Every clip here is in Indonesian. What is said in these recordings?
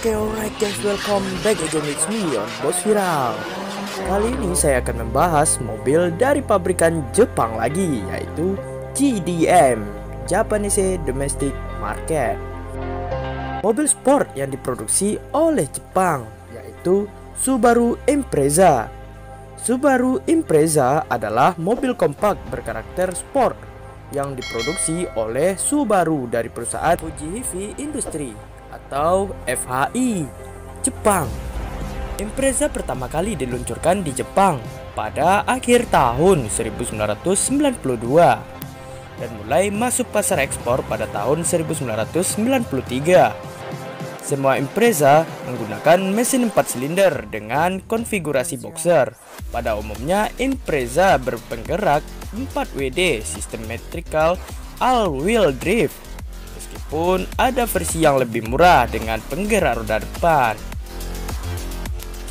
Oke, alright guys, welcome back again with me on Bos Viral. Kali ini saya akan membahas mobil dari pabrikan Jepang lagi, yaitu JDM, Japanese Domestic Market. Mobil sport yang diproduksi oleh Jepang, yaitu Subaru Impreza. Subaru Impreza adalah mobil kompak berkarakter sport yang diproduksi oleh Subaru dari perusahaan Fuji Heavy Industry atau FHI Jepang. Impreza pertama kali diluncurkan di Jepang pada akhir tahun 1992 dan mulai masuk pasar ekspor pada tahun 1993. Semua Impreza menggunakan mesin 4 silinder dengan konfigurasi boxer. Pada umumnya Impreza berpenggerak 4WD sistem metrical all-wheel drive, meskipun ada versi yang lebih murah dengan penggerak roda depan.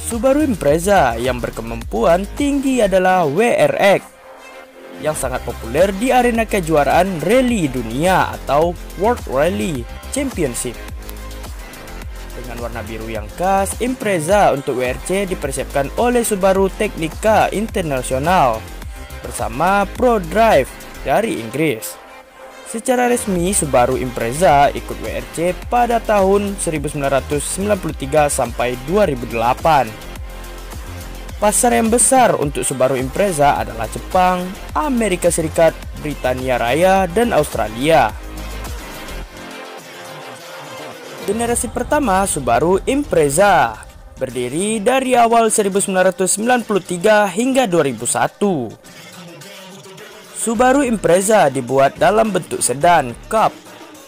Subaru Impreza yang berkemampuan tinggi adalah WRX yang sangat populer di arena kejuaraan rally dunia atau World Rally Championship. Dengan warna biru yang khas, Impreza untuk WRC dipersiapkan oleh Subaru Technica International bersama ProDrive dari Inggris. Secara resmi, Subaru Impreza ikut WRC pada tahun 1993 sampai 2008. Pasar yang besar untuk Subaru Impreza adalah Jepang, Amerika Serikat, Britania Raya, dan Australia. Generasi pertama Subaru Impreza berdiri dari awal 1993 hingga 2001. Subaru Impreza dibuat dalam bentuk sedan, cup,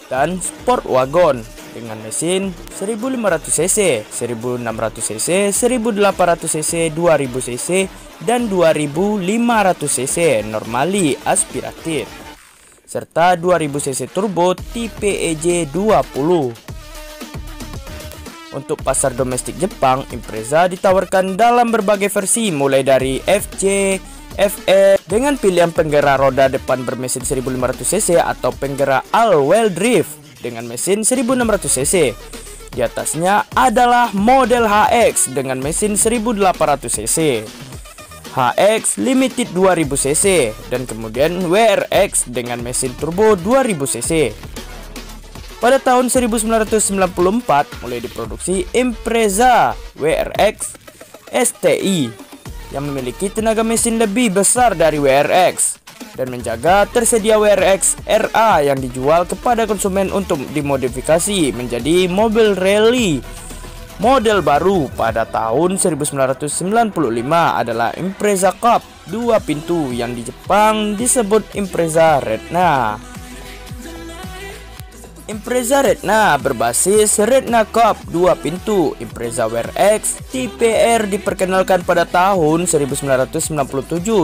dan sport wagon dengan mesin 1500cc, 1600cc, 1800cc, 2000cc, dan 2500cc normali aspiratif, serta 2000cc turbo tipe EJ20. Untuk pasar domestik Jepang, Impreza ditawarkan dalam berbagai versi mulai dari FJ, FE dengan pilihan penggerak roda depan bermesin 1500cc atau penggerak all-wheel drive dengan mesin 1600cc. Di atasnya adalah model HX dengan mesin 1800cc, HX Limited 2000cc, dan kemudian WRX dengan mesin turbo 2000cc. Pada tahun 1994 mulai diproduksi Impreza WRX STI yang memiliki tenaga mesin lebih besar dari WRX dan menjaga tersedia WRX RA yang dijual kepada konsumen untuk dimodifikasi menjadi mobil rally. Model baru pada tahun 1995 adalah Impreza Cup 2 pintu yang di Jepang disebut Impreza Retna. Impreza Retna berbasis Retna Cup 2 pintu. Impreza WRX tipe R diperkenalkan pada tahun 1997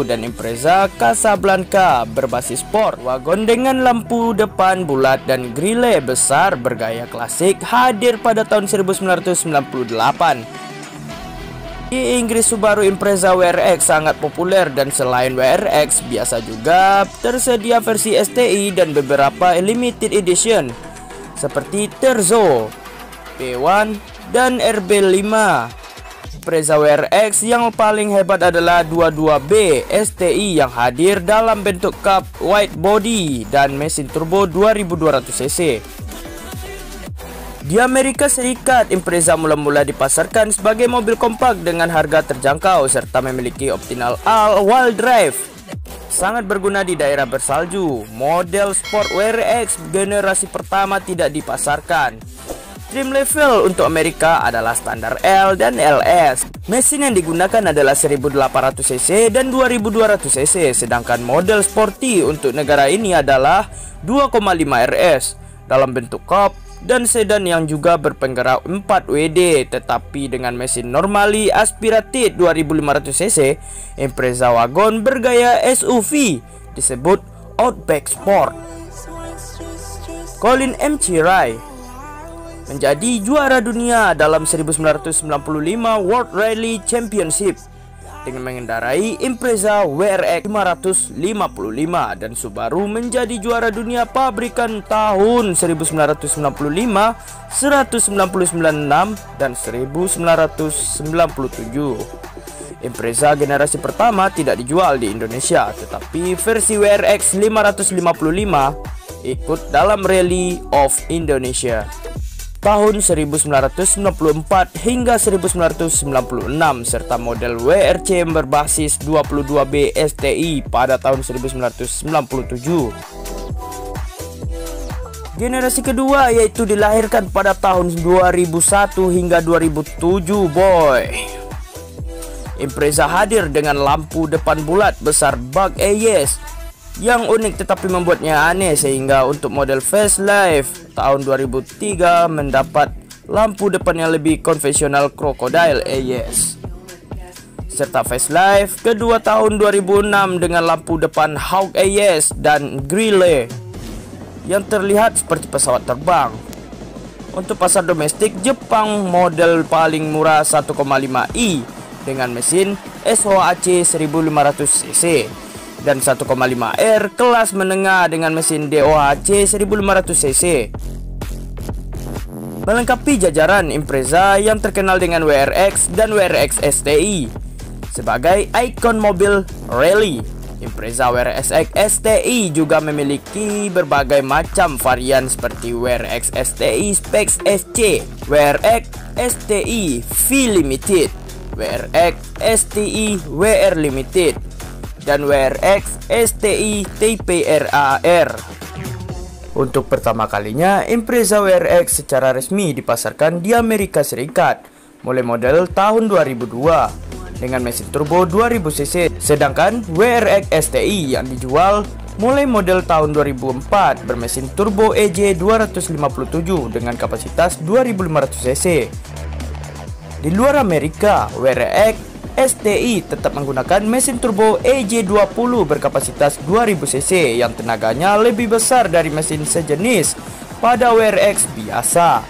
dan Impreza Casablanca berbasis sport wagon dengan lampu depan bulat dan grille besar bergaya klasik hadir pada tahun 1998. Di Inggris, Subaru Impreza WRX sangat populer dan selain WRX biasa juga tersedia versi STI dan beberapa limited edition seperti Terzo, P1, dan RB5. Impreza WRX yang paling hebat adalah 22B STI yang hadir dalam bentuk cup wide body dan mesin turbo 2200cc. Di Amerika Serikat, Impreza mula-mula dipasarkan sebagai mobil kompak dengan harga terjangkau serta memiliki optional all-wheel drive. Sangat berguna di daerah bersalju. Model Sport WRX generasi pertama tidak dipasarkan. Trim level untuk Amerika adalah standar L dan LS. Mesin yang digunakan adalah 1800cc dan 2200cc, sedangkan model sporty untuk negara ini adalah 2,5 RS dalam bentuk cup dan sedan yang juga berpenggerak 4WD tetapi dengan mesin normali aspiratif 2500cc. Impreza wagon bergaya SUV disebut Outback Sport. Colin McRae menjadi juara dunia dalam 1995 World Rally Championship dengan mengendarai Impreza WRX 555 dan Subaru menjadi juara dunia pabrikan tahun 1995, 1996, dan 1997. Impreza generasi pertama tidak dijual di Indonesia, tetapi versi WRX 555 ikut dalam Rally of Indonesia tahun 1994 hingga 1996 serta model WRC yang berbasis 22B STI pada tahun 1997. Generasi kedua yaitu dilahirkan pada tahun 2001 hingga 2007 boy. Impreza hadir dengan lampu depan bulat besar bug AES yang unik tetapi membuatnya aneh, sehingga untuk model facelift tahun 2003 mendapat lampu depan yang lebih konvensional Crocodile AES. Serta facelift kedua tahun 2006 dengan lampu depan Hawk AES dan grille yang terlihat seperti pesawat terbang. Untuk pasar domestik Jepang, model paling murah 1,5i dengan mesin SOHC 1500cc dan 1,5R kelas menengah dengan mesin DOHC 1500cc. Melengkapi jajaran Impreza yang terkenal dengan WRX dan WRX STI sebagai ikon mobil rally. Impreza WRX STI juga memiliki berbagai macam varian seperti WRX STI Specs SC, WRX STI V Limited, WRX STI WR Limited, dan WRX STI TPRAR. Untuk pertama kalinya, Impreza WRX secara resmi dipasarkan di Amerika Serikat mulai model tahun 2002 dengan mesin turbo 2000cc, sedangkan WRX STI yang dijual mulai model tahun 2004 bermesin turbo EJ 257 dengan kapasitas 2500cc. Di luar Amerika, WRX STI tetap menggunakan mesin turbo EJ20 berkapasitas 2000cc yang tenaganya lebih besar dari mesin sejenis pada WRX biasa.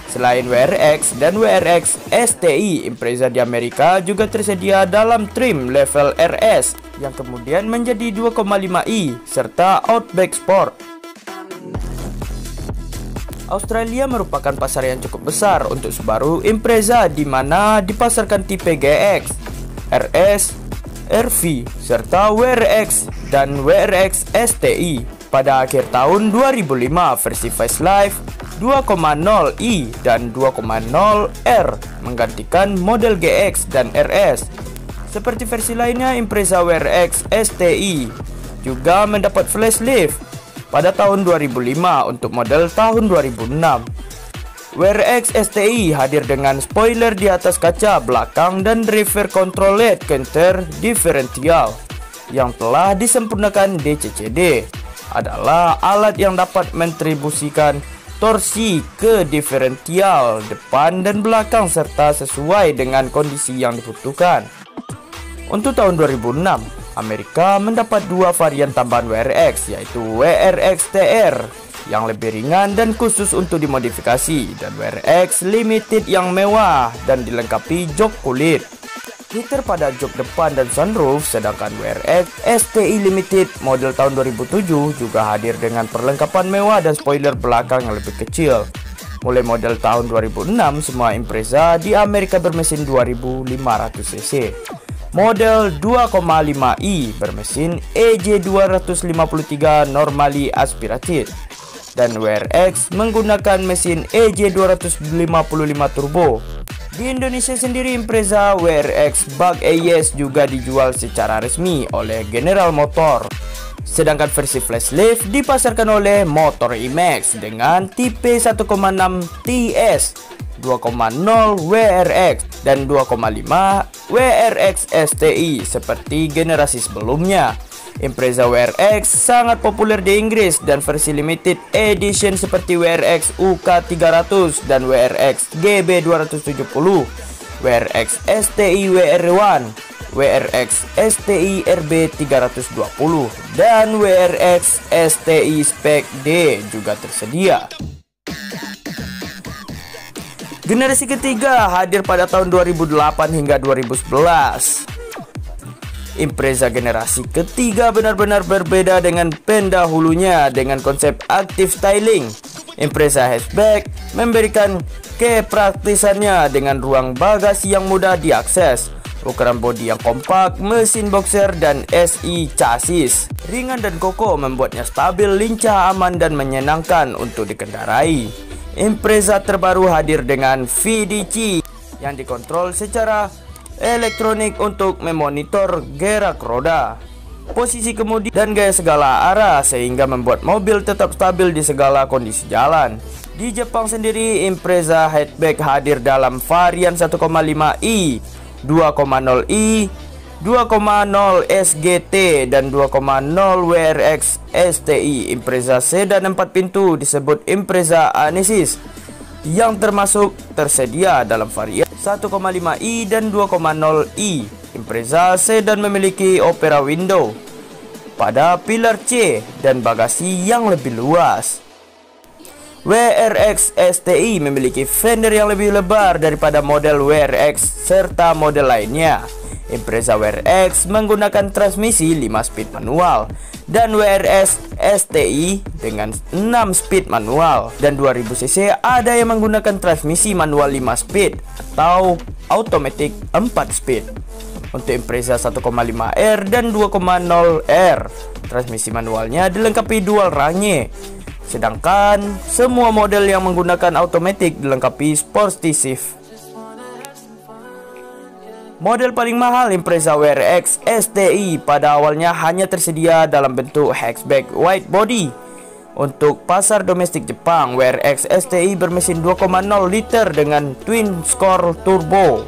Selain WRX dan WRX STI, Impreza di Amerika juga tersedia dalam trim level RS yang kemudian menjadi 2,5i serta Outback Sport. Australia merupakan pasar yang cukup besar untuk Subaru Impreza, di mana dipasarkan tipe GX, RS, RV, serta WRX dan WRX STI. Pada akhir tahun 2005, versi facelift 2.0i dan 2.0R menggantikan model GX dan RS. Seperti versi lainnya, Impreza WRX STI juga mendapat facelift pada tahun 2005 untuk model tahun 2006. WRX STI hadir dengan spoiler di atas kaca belakang dan rear control LED counter differential yang telah disempurnakan DCCD. Adalah alat yang dapat mentribusikan torsi ke diferensial depan dan belakang serta sesuai dengan kondisi yang dibutuhkan. Untuk tahun 2006, Amerika mendapat dua varian tambahan WRX, yaitu WRX TR yang lebih ringan dan khusus untuk dimodifikasi, dan WRX Limited yang mewah dan dilengkapi jok kulit, heater pada jok depan dan sunroof. Sedangkan WRX STI Limited model tahun 2007 juga hadir dengan perlengkapan mewah dan spoiler belakang yang lebih kecil. Mulai model tahun 2006, semua Impreza di Amerika bermesin 2500cc. Model 2,5i bermesin EJ253 normally aspirated, dan WRX menggunakan mesin EJ255 turbo. Di Indonesia sendiri, Impreza WRX Bug AES juga dijual secara resmi oleh General Motor. Sedangkan versi facelift dipasarkan oleh Motor IMAX dengan tipe 1.6 TS, 2.0 WRX, dan 2.5 WRX STI seperti generasi sebelumnya. Impreza WRX sangat populer di Inggris, dan versi limited edition seperti WRX UK300 dan WRX GB270, WRX STI WR1, WRX STI RB320, dan WRX STI Spec D juga tersedia. Generasi ketiga hadir pada tahun 2008 hingga 2011. Impreza generasi ketiga benar-benar berbeda dengan pendahulunya dengan konsep active styling. Impreza hatchback memberikan kepraktisannya dengan ruang bagasi yang mudah diakses, ukuran bodi yang kompak, mesin boxer dan SI chassis ringan dan kokoh membuatnya stabil, lincah, aman dan menyenangkan untuk dikendarai. Impreza terbaru hadir dengan VDC yang dikontrol secara elektronik untuk memonitor gerak roda, posisi kemudi dan gaya segala arah sehingga membuat mobil tetap stabil di segala kondisi jalan. Di Jepang sendiri, Impreza hatchback hadir dalam varian 1,5i, 2,0i, 2,0 SGT dan 2,0 WRX STI. Impreza sedan 4 pintu disebut Impreza Anesis yang termasuk tersedia dalam varian 1,5i dan 2,0i. Impreza sedan memiliki opera window pada pilar C dan bagasi yang lebih luas. WRX STI memiliki fender yang lebih lebar daripada model WRX serta model lainnya. Impreza WRX menggunakan transmisi 5 speed manual dan WRX STI dengan 6 speed manual, dan 2000 cc ada yang menggunakan transmisi manual 5 speed atau automatic 4 speed. Untuk Impreza 1,5R dan 2,0R, transmisi manualnya dilengkapi dual range, sedangkan semua model yang menggunakan automatic dilengkapi sporty shift. Model paling mahal Impreza WRX STI pada awalnya hanya tersedia dalam bentuk hatchback wide body. Untuk pasar domestik Jepang, WRX STI bermesin 2,0 liter dengan twin scroll turbo.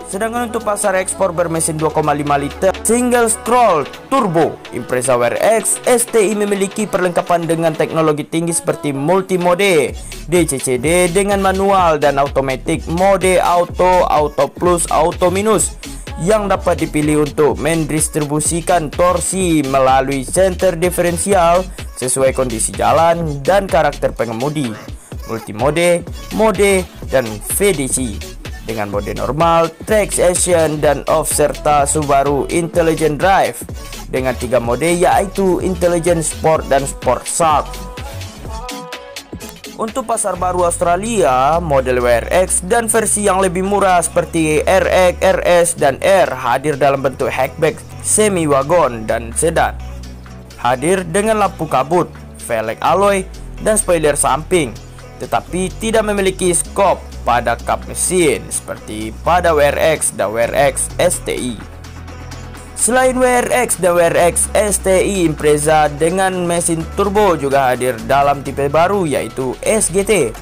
Sedangkan untuk pasar ekspor bermesin 2,5 liter single scroll turbo. Impreza WRX STI memiliki perlengkapan dengan teknologi tinggi seperti multimode, DCCD dengan manual dan automatic, mode auto, auto plus, auto minus yang dapat dipilih untuk mendistribusikan torsi melalui center diferensial sesuai kondisi jalan dan karakter pengemudi. Multimode, mode dan VDC dengan mode normal, traction dan off serta Subaru Intelligent Drive dengan 3 mode yaitu Intelligent Sport dan Sport Shark. Untuk pasar baru Australia, model WRX dan versi yang lebih murah seperti RX, RS dan R hadir dalam bentuk hatchback, semi wagon dan sedan. Hadir dengan lampu kabut, velg alloy dan spoiler samping, tetapi tidak memiliki skop pada kap mesin seperti pada WRX dan WRX STI. Selain WRX dan WRX STI, Impreza dengan mesin turbo juga hadir dalam tipe baru yaitu SGT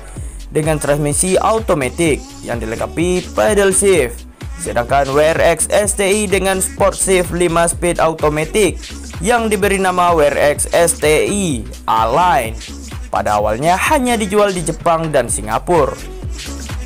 dengan transmisi automatic yang dilengkapi pedal shift. Sedangkan WRX STI dengan sport shift 5 speed automatic yang diberi nama WRX STI A-Line pada awalnya hanya dijual di Jepang dan Singapura.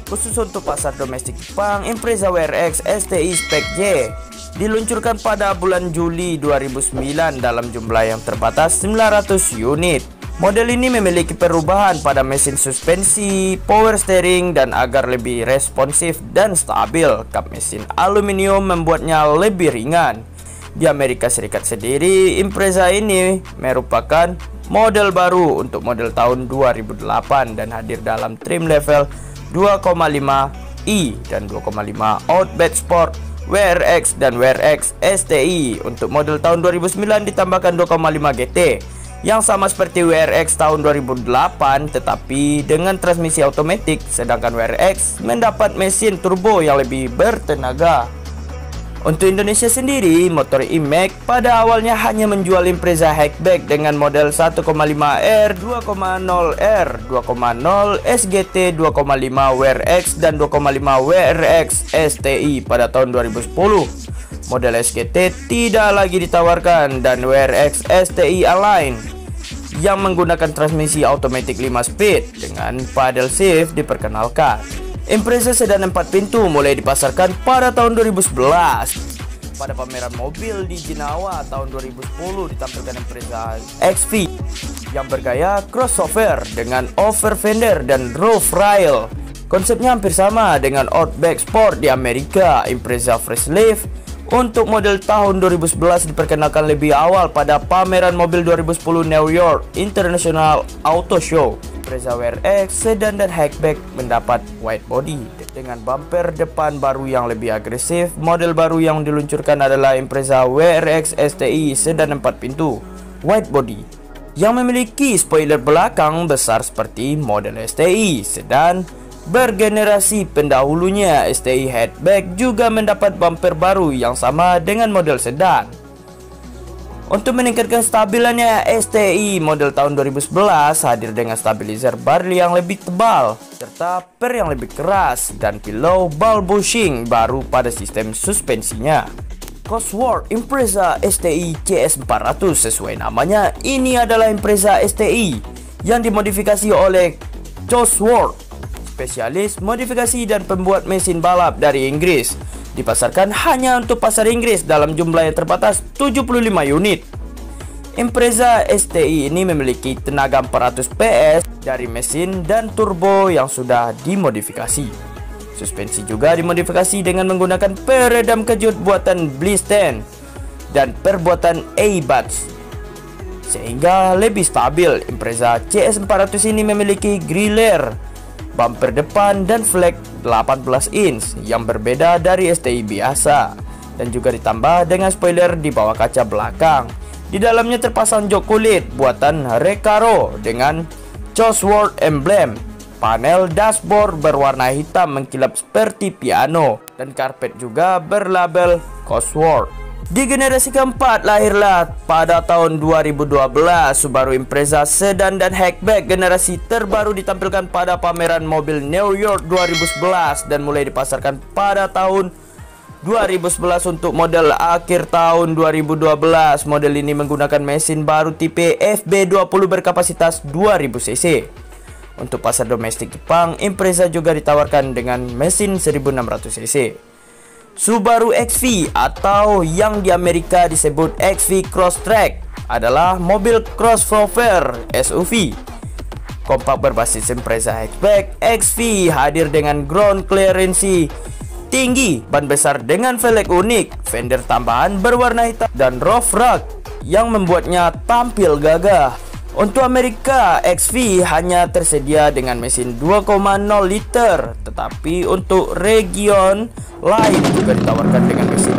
Khusus untuk pasar domestik Jepang, Impreza WRX STI Spec J diluncurkan pada bulan Juli 2009 dalam jumlah yang terbatas 900 unit. Model ini memiliki perubahan pada mesin suspensi, power steering dan agar lebih responsif dan stabil, kap mesin aluminium membuatnya lebih ringan. Di Amerika Serikat sendiri, Impreza ini merupakan model baru untuk model tahun 2008 dan hadir dalam trim level 2,5i dan 2,5 Outback Sport, WRX dan WRX STI. Untuk model tahun 2009 ditambahkan 2,5 GT yang sama seperti WRX tahun 2008 tetapi dengan transmisi otomatis, sedangkan WRX mendapat mesin turbo yang lebih bertenaga. Untuk Indonesia sendiri, motor IMAX pada awalnya hanya menjual Impreza hatchback dengan model 1,5R, 2,0R, 2,0 SGT, 2,5 WRX dan 2,5 WRX STI pada tahun 2010. Model SGT tidak lagi ditawarkan dan WRX STI A-Line yang menggunakan transmisi automatic 5 speed dengan paddle shift diperkenalkan. Impreza sedan 4 pintu mulai dipasarkan pada tahun 2011. Pada pameran mobil di Jinawa tahun 2010 ditampilkan Impreza XV yang bergaya crossover dengan over fender dan roof rail. Konsepnya hampir sama dengan Outback Sport di Amerika. Impreza facelift Untuk model tahun 2011 diperkenalkan lebih awal pada pameran mobil 2010 New York International Auto Show. Impreza WRX sedan dan hatchback mendapat wide body dengan bumper depan baru yang lebih agresif. Model baru yang diluncurkan adalah Impreza WRX STI sedan 4 pintu wide body yang memiliki spoiler belakang besar seperti model STI sedan bergenerasi pendahulunya. STI hatchback juga mendapat bumper baru yang sama dengan model sedan. Untuk meningkatkan stabilannya, STI model tahun 2011 hadir dengan stabilizer bar yang lebih tebal serta per yang lebih keras dan pillow ball bushing baru pada sistem suspensinya. Cosworth Impreza STI CS400 sesuai namanya, ini adalah Impreza STI yang dimodifikasi oleh Cosworth, spesialis modifikasi dan pembuat mesin balap dari Inggris. Dipasarkan hanya untuk pasar Inggris dalam jumlah yang terbatas 75 unit. Impreza STI ini memiliki tenaga 400 PS dari mesin dan turbo yang sudah dimodifikasi. Suspensi juga dimodifikasi dengan menggunakan peredam kejut buatan Blisten dan perbuatan A-Buds sehingga lebih stabil. Impreza CS400 ini memiliki griller, bumper depan dan flag 18 inch yang berbeda dari STI biasa, dan juga ditambah dengan spoiler di bawah kaca belakang. Di dalamnya terpasang jok kulit buatan Recaro dengan Cosworth emblem. Panel dashboard berwarna hitam mengkilap seperti piano dan karpet juga berlabel Cosworth. Di generasi keempat lahirlah pada tahun 2012 Subaru Impreza sedan dan hatchback. Generasi terbaru ditampilkan pada pameran mobil New York 2011 dan mulai dipasarkan pada tahun 2011 untuk model akhir tahun 2012. Model ini menggunakan mesin baru tipe FB20 berkapasitas 2000 cc. Untuk pasar domestik Jepang, Impreza juga ditawarkan dengan mesin 1600 cc. Subaru XV atau yang di Amerika disebut XV Crosstrek adalah mobil crossover SUV kompak berbasis Impreza hatchback. XV hadir dengan ground clearance tinggi, ban besar dengan velg unik, fender tambahan berwarna hitam dan roof rack yang membuatnya tampil gagah. Untuk Amerika, XV hanya tersedia dengan mesin 2,0 liter, tetapi untuk region lain juga ditawarkan dengan mesin